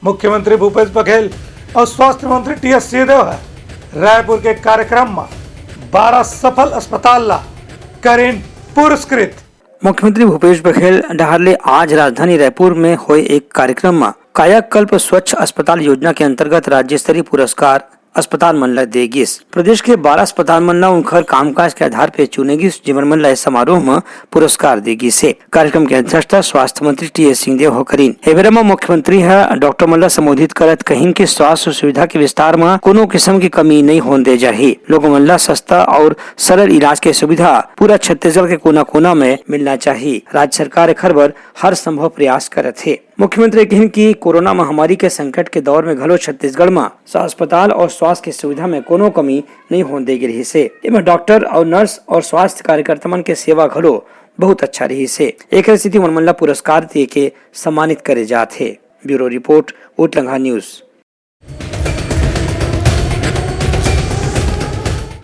मुख्यमंत्री भूपेश बघेल और स्वास्थ्य मंत्री टी.एस. सिंहदेव है रायपुर के कार्यक्रम में 12 सफल अस्पताल ला करीन पुरस्कृत। मुख्यमंत्री भूपेश बघेल डहारले आज राजधानी रायपुर में हुए एक कार्यक्रम में कायाकल्प स्वच्छ अस्पताल योजना के अंतर्गत राज्य स्तरीय पुरस्कार अस्पताल मन ला देगी। प्रदेश के 12 अस्पताल मन ला उनकर कामकाज के आधार पर चुनेगी, जीवन मन ला इस समारोह में पुरस्कार देगी से। कार्यक्रम की अध्यक्षता स्वास्थ्य मंत्री टी.एस. सिंहदेव हो करीन। एवेरा में मुख्यमंत्री है डॉक्टर मन ला संबोधित करत कहिन के स्वास्थ्य सुविधा के विस्तार में कोनो किस्म की कमी नहीं होने दे जाही। लोगों मन ला सस्ता और सरल इलाज के सुविधा पूरा छत्तीसगढ़ के कोना कोना में मिलना चाहिए। राज्य सरकार एखर बर हर संभव प्रयास करत है। मुख्यमंत्री कहिन कि कोरोना महामारी के संकट के दौर में घलो छत्तीसगढ़ में अस्पताल और स्वास्थ्य की सुविधा में कोनो कमी नहीं होने देगी रही से। इनमें डॉक्टर और नर्स और स्वास्थ्य कार्यकर्ता मन के सेवा घलो बहुत अच्छा रही से। एक स्थिति मन ला पुरस्कार दे के सम्मानित करे जाते। ब्यूरो रिपोर्ट, उटलंघा न्यूज।